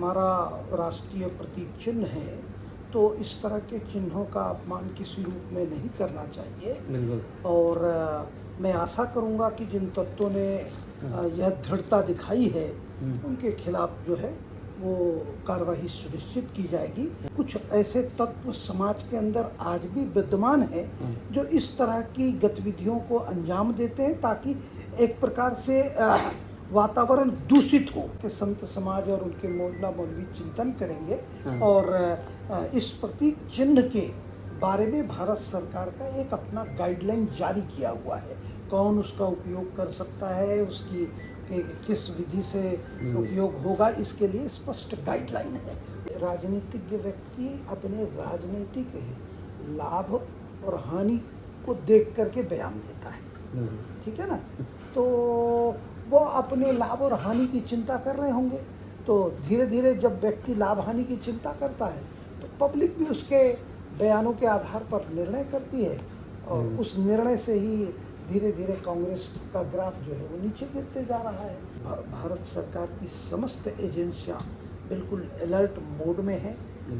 हमारा राष्ट्रीय प्रतीक चिन्ह है, तो इस तरह के चिन्हों का अपमान किसी रूप में नहीं करना चाहिए। बिल्कुल। और मैं आशा करूंगा कि जिन तत्वों ने यह दृढ़ता दिखाई है, उनके खिलाफ जो है वो कार्रवाई सुनिश्चित की जाएगी। कुछ ऐसे तत्व समाज के अंदर आज भी विद्यमान हैं जो इस तरह की गतिविधियों को अंजाम देते हैं ताकि एक प्रकार से वातावरण दूषित हो। कि संत समाज और उनके मौलाना मौलवी चिंतन करेंगे और इस प्रतीक चिन्ह के बारे में भारत सरकार का एक अपना गाइडलाइन जारी किया हुआ है। कौन उसका उपयोग कर सकता है, उसकी किस विधि से उपयोग होगा, इसके लिए स्पष्ट गाइडलाइन है। राजनीतिज्ञ व्यक्ति अपने राजनीतिक लाभ और हानि को देख करके बयान देता है, ठीक है ना। तो वो अपने लाभ और हानि की चिंता कर रहे होंगे, तो धीरे धीरे जब व्यक्ति लाभ हानि की चिंता करता है तो पब्लिक भी उसके बयानों के आधार पर निर्णय करती है और उस निर्णय से ही धीरे धीरे कांग्रेस का ग्राफ जो है वो नीचे गिरते जा रहा है। भारत सरकार की समस्त एजेंसियां बिल्कुल अलर्ट मोड में हैं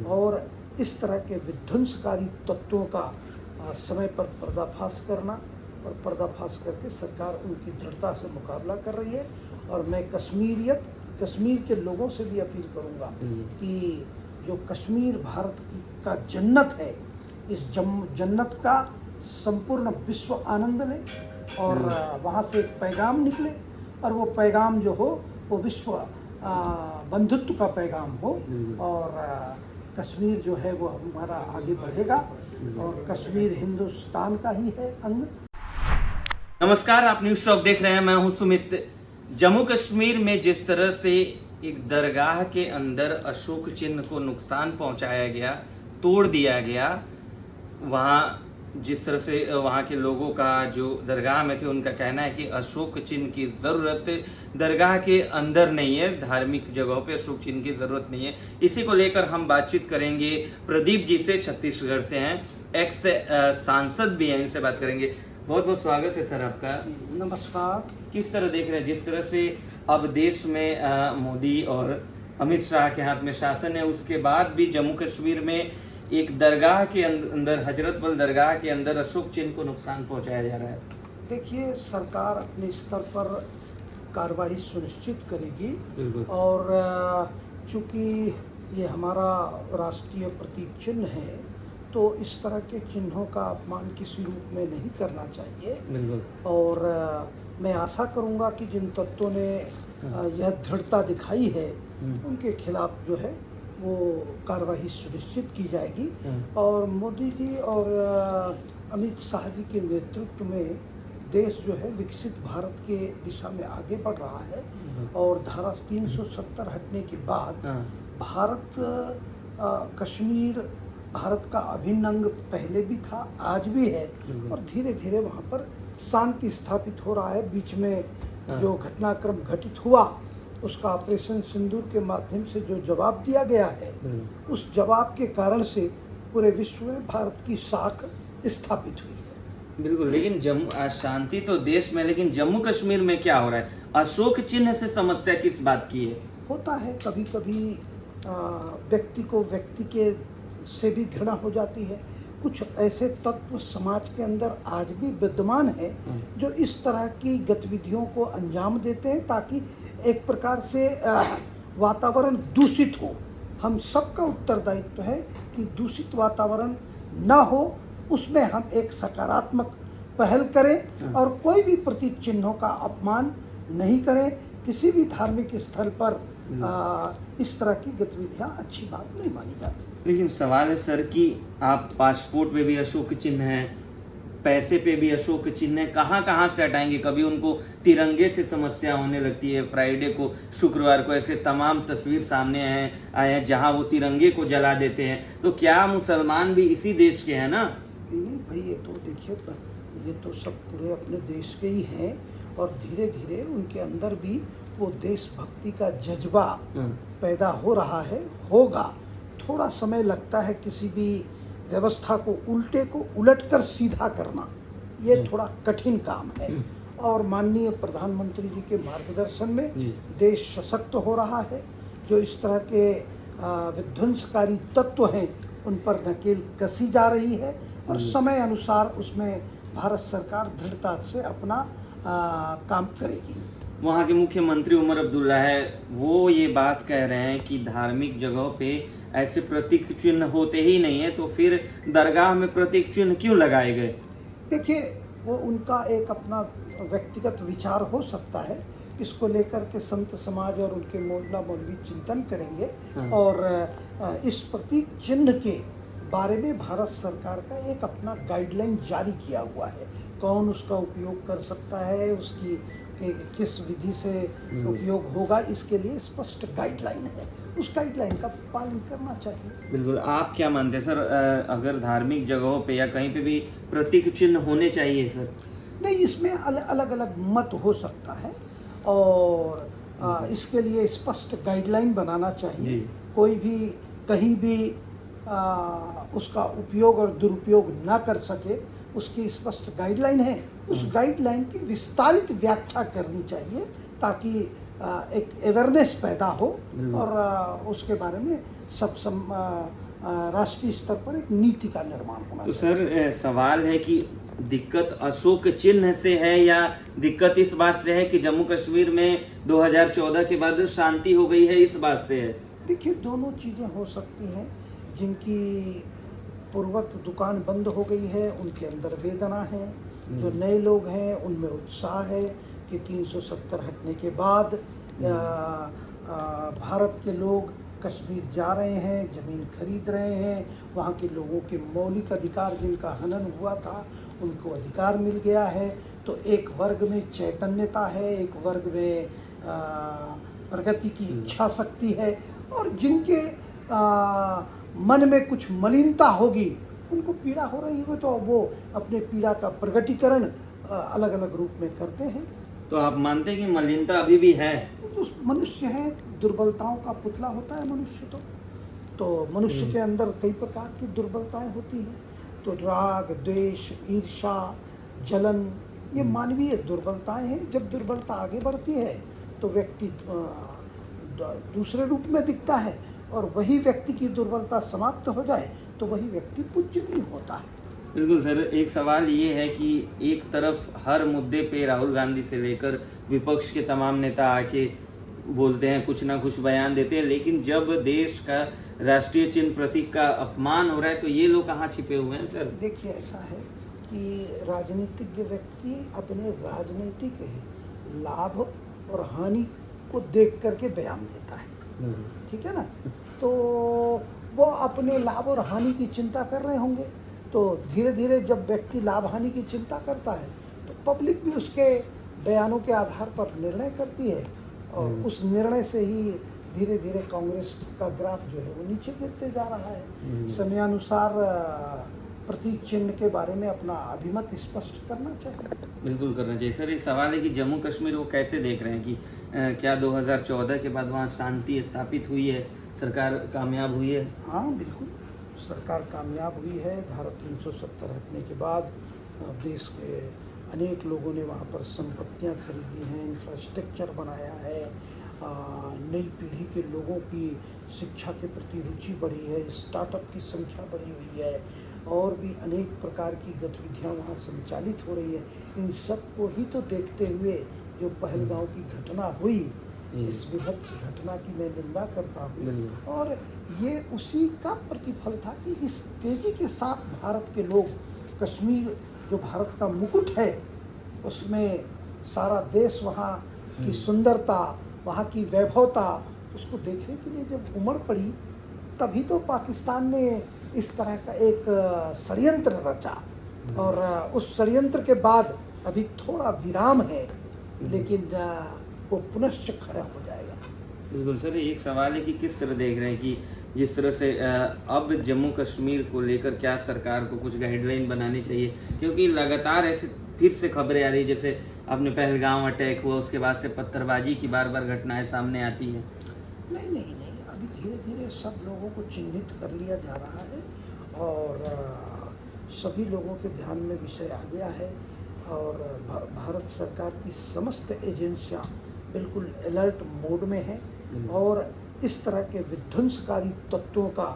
और इस तरह के विध्वंसकारी तत्वों का समय पर पर्दाफाश करना और पर्दाफाश करके सरकार उनकी दृढ़ता से मुकाबला कर रही है। और मैं कश्मीर के लोगों से भी अपील करूंगा कि जो कश्मीर भारत का जन्नत है, इस जन्नत का संपूर्ण विश्व आनंद ले और वहाँ से एक पैगाम निकले और वो पैगाम जो हो वो विश्व बंधुत्व का पैगाम हो और कश्मीर जो है वो हमारा आगे बढ़ेगा और कश्मीर हिंदुस्तान का ही है अंग। नमस्कार, आप न्यूज़ शॉक देख रहे हैं। मैं हूं सुमित। जम्मू कश्मीर में जिस तरह से एक दरगाह के अंदर अशोक चिन्ह को नुकसान पहुंचाया गया, तोड़ दिया गया, वहाँ जिस तरह से वहाँ के लोगों का जो दरगाह में थे उनका कहना है कि अशोक चिन्ह की ज़रूरत दरगाह के अंदर नहीं है, धार्मिक जगहों पे अशोक चिन्ह की ज़रूरत नहीं है। इसी को लेकर हम बातचीत करेंगे प्रदीप जी से, छत्तीसगढ़ से हैं, एक्स सांसद भी हैं, इनसे बात करेंगे। बहुत बहुत स्वागत है सर आपका। नमस्कार। किस तरह देख रहे हैं जिस तरह से अब देश में मोदी और अमित शाह के हाथ में शासन है, उसके बाद भी जम्मू कश्मीर में एक दरगाह के अंदर, हजरत बल दरगाह के अंदर अशोक चिन्ह को नुकसान पहुंचाया जा रहा है। देखिए, सरकार अपने स्तर पर कार्रवाई सुनिश्चित करेगी और चूंकि ये हमारा राष्ट्रीय प्रतीक चिन्ह है, तो इस तरह के चिन्हों का अपमान किसी रूप में नहीं करना चाहिए। और मैं आशा करूंगा कि जिन तत्वों ने यह दृढ़ता दिखाई है, उनके खिलाफ जो है वो कार्रवाई सुनिश्चित की जाएगी। और मोदी जी और अमित शाह जी के नेतृत्व में देश जो है विकसित भारत के दिशा में आगे बढ़ रहा है और धारा 370 हटने के बाद कश्मीर भारत का अभिन्न अंग पहले भी था, आज भी है और धीरे धीरे वहाँ पर शांति स्थापित हो रहा है। बीच में जो घटनाक्रम घटित हुआ, उसका ऑपरेशन सिंदूर के माध्यम से जो जवाब दिया गया है, उस जवाब के कारण से पूरे विश्व में भारत की साख स्थापित हुई है। बिल्कुल, लेकिन शांति तो देश में, लेकिन जम्मू कश्मीर में क्या हो रहा है? अशोक चिन्ह से समस्या किस बात की है? होता है कभी कभी व्यक्ति को व्यक्ति के से भी घृणा हो जाती है। कुछ ऐसे तत्व समाज के अंदर आज भी विद्यमान हैं जो इस तरह की गतिविधियों को अंजाम देते हैं ताकि एक प्रकार से वातावरण दूषित हो। हम सबका उत्तरदायित्व है कि दूषित वातावरण न हो, उसमें हम एक सकारात्मक पहल करें और कोई भी प्रतीक चिन्हों का अपमान नहीं करें। किसी भी धार्मिक स्थल पर इस तरह की गतिविधियां अच्छी बात नहीं मानी जाती। लेकिन सवाल है सर कि आप पासपोर्ट पे भी अशोक चिन्ह है, पैसे पे भी अशोक चिन्ह है, कहाँ से हटाएंगे? कभी उनको तिरंगे से समस्या होने लगती है। फ्राइडे को, शुक्रवार को ऐसे तमाम तस्वीर सामने आए हैं जहाँ वो तिरंगे को जला देते हैं। तो क्या मुसलमान भी इसी देश के हैं ना? नहीं भाई, ये तो देखिए, ये तो सब पूरे अपने देश के ही हैं और धीरे धीरे उनके अंदर भी वो देशभक्ति का जज्बा पैदा हो रहा है, होगा। थोड़ा समय लगता है किसी भी व्यवस्था को उलटकर सीधा करना, ये थोड़ा कठिन काम है और माननीय प्रधानमंत्री जी के मार्गदर्शन में देश सशक्त हो रहा है, जो इस तरह के विध्वंसकारी तत्व हैं उन पर नकेल कसी जा रही है और समय अनुसार उसमें भारत सरकार दृढ़ता से अपना काम करेगी। वहाँ के मुख्यमंत्री उमर अब्दुल्ला है, वो ये बात कह रहे हैं कि धार्मिक जगहों पे ऐसे प्रतीक चिन्ह होते ही नहीं है, तो फिर दरगाह में प्रतीक चिन्ह क्यों लगाए गए? देखिए, वो उनका एक अपना व्यक्तिगत विचार हो सकता है, इसको लेकर के संत समाज और उनके मौला मौलवी चिंतन करेंगे। और इस प्रतीक चिन्ह के बारे में भारत सरकार का एक अपना गाइडलाइन जारी किया हुआ है। कौन उसका उपयोग कर सकता है, उसकी किस विधि से उपयोग होगा, इसके लिए स्पष्ट गाइडलाइन है। उस गाइडलाइन का पालन करना चाहिए। बिल्कुल। आप क्या मानते हैं सर, अगर धार्मिक जगहों पे या कहीं पे भी प्रतीक चिन्ह होने चाहिए सर? नहीं, इसमें अलग अलग मत हो सकता है और इसके लिए स्पष्ट गाइडलाइन बनाना चाहिए। कोई भी कहीं भी उसका उपयोग और दुरुपयोग ना कर सके, उसकी स्पष्ट गाइडलाइन है। उस गाइडलाइन की विस्तारित व्याख्या करनी चाहिए ताकि एक अवेयरनेस पैदा हो और उसके बारे में सब राष्ट्रीय स्तर पर एक नीति का निर्माण होना तो चाहिए। सर, सवाल है कि दिक्कत अशोक चिन्ह से है या दिक्कत इस बात से है कि जम्मू कश्मीर में 2014 के बाद शांति हो गई है, इस बात से है? देखिए, दोनों चीज़ें हो सकती हैं। जिनकी पूर्वत दुकान बंद हो गई है उनके अंदर वेदना है, जो नए लोग हैं उनमें उत्साह है कि 370 हटने के बाद भारत के लोग कश्मीर जा रहे हैं, ज़मीन खरीद रहे हैं, वहाँ के लोगों के मौलिक अधिकार जिनका हनन हुआ था उनको अधिकार मिल गया है। तो एक वर्ग में चैतन्यता है, एक वर्ग में प्रगति की इच्छा शक्ति है और जिनके मन में कुछ मलिनता होगी, उनको पीड़ा हो रही है, तो वो अपने पीड़ा का प्रकटीकरण अलग अलग रूप में करते हैं। तो आप मानते हैं कि मलिनता अभी भी है? तो मनुष्य है, दुर्बलताओं का पुतला होता है मनुष्य। तो मनुष्य के अंदर कई प्रकार की दुर्बलताएं होती हैं। तो राग, द्वेष, ईर्ष्या, जलन, ये मानवीय दुर्बलताएं हैं। जब दुर्बलता आगे बढ़ती है तो व्यक्ति दूसरे रूप में दिखता है और वही व्यक्ति की दुर्बलता समाप्त हो जाए तो वही व्यक्ति पूज्यनीय होता है। बिल्कुल सर, एक सवाल ये है कि एक तरफ हर मुद्दे पे राहुल गांधी से लेकर विपक्ष के तमाम नेता आके बोलते हैं, कुछ ना कुछ बयान देते हैं, लेकिन जब देश का राष्ट्रीय चिन्ह प्रतीक का अपमान हो रहा है तो ये लोग कहाँ छिपे हुए हैं सर? देखिए, ऐसा है कि राजनीतिज्ञ व्यक्ति अपने राजनीतिक लाभ और हानि को देख करके बयान देता है, ठीक है ना। तो वो अपने लाभ और हानि की चिंता कर रहे होंगे, तो धीरे धीरे जब व्यक्ति लाभ हानि की चिंता करता है तो पब्लिक भी उसके बयानों के आधार पर निर्णय करती है और उस निर्णय से ही धीरे धीरे कांग्रेस का ग्राफ जो है वो नीचे गिरते जा रहा है। समयानुसार प्रतीक चिन्ह के बारे में अपना अभिमत स्पष्ट करना चाहिए। बिल्कुल करना चाहिए सर। एक सवाल है कि जम्मू कश्मीर वो कैसे देख रहे हैं कि क्या 2014 के बाद वहाँ शांति स्थापित हुई है, सरकार कामयाब हुई है? हाँ, बिल्कुल सरकार कामयाब हुई है। धारा 370 हटने के बाद देश के अनेक लोगों ने वहाँ पर संपत्तियाँ खरीदी हैं, इंफ्रास्ट्रक्चर बनाया है, नई पीढ़ी के लोगों की शिक्षा के प्रति रुचि बढ़ी है, स्टार्टअप की संख्या बढ़ी हुई है और भी अनेक प्रकार की गतिविधियां वहाँ संचालित हो रही है। इन सब को ही तो देखते हुए जो पहलगांव की घटना हुई, इस विभत्स घटना की मैं निंदा करता हूँ और ये उसी का प्रतिफल था कि इस तेजी के साथ भारत के लोग कश्मीर जो भारत का मुकुट है उसमें सारा देश वहाँ की सुंदरता, वहाँ की वैभवता उसको देखने के लिए जब उमड़ पड़ी, तभी तो पाकिस्तान ने इस तरह का एक षड्यंत्र रचा और उस षड्यंत्र के बाद अभी थोड़ा विराम है, लेकिन वो पुनश्च खड़ा हो जाएगा। बिल्कुल सर, एक सवाल है कि किस तरह देख रहे हैं कि जिस तरह से अब जम्मू कश्मीर को लेकर क्या सरकार को कुछ गाइडलाइन बनानी चाहिए, क्योंकि लगातार ऐसे फिर से खबरें आ रही, जैसे आपने पहलगाम अटैक हुआ उसके बाद से पत्थरबाजी की बार बार घटनाएं सामने आती हैं। नहीं, अभी धीरे धीरे सब लोगों को चिन्हित कर लिया जा रहा है और सभी लोगों के ध्यान में विषय आ गया है और भारत सरकार की समस्त एजेंसियां बिल्कुल अलर्ट मोड में हैं और इस तरह के विध्वंसकारी तत्वों का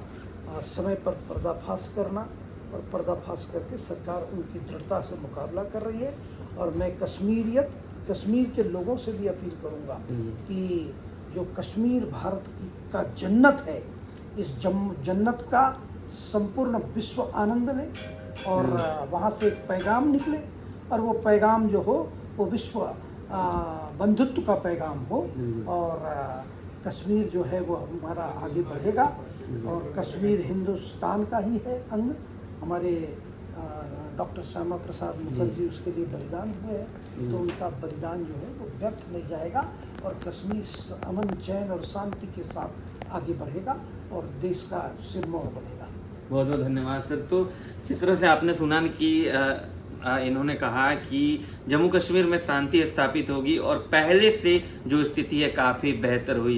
समय पर पर्दाफाश करना और पर्दाफाश करके सरकार उनकी दृढ़ता से मुकाबला कर रही है। और मैं कश्मीर के लोगों से भी अपील करूंगा कि जो कश्मीर भारत का जन्नत है, इस जन्नत का संपूर्ण विश्व आनंद ले और वहाँ से एक पैगाम निकले और वो पैगाम जो हो वो विश्व बंधुत्व का पैगाम हो और कश्मीर जो है वो हमारा आगे बढ़ेगा। और कश्मीर हिंदुस्तान का ही है अंग। हमारे डॉक्टर श्यामा प्रसाद मुखर्जी उसके लिए बलिदान हुए हैं, तो उनका बलिदान जो है वो व्यर्थ नहीं जाएगा और कश्मीर अमन चैन और शांति के साथ आगे बढ़ेगा और देश का सिरमौर बनेगा। बहुत बहुत धन्यवाद सर। तो जिस तरह से आपने सुना कि इन्होंने कहा कि जम्मू कश्मीर में शांति स्थापित होगी और पहले से जो स्थिति है काफ़ी बेहतर हुई।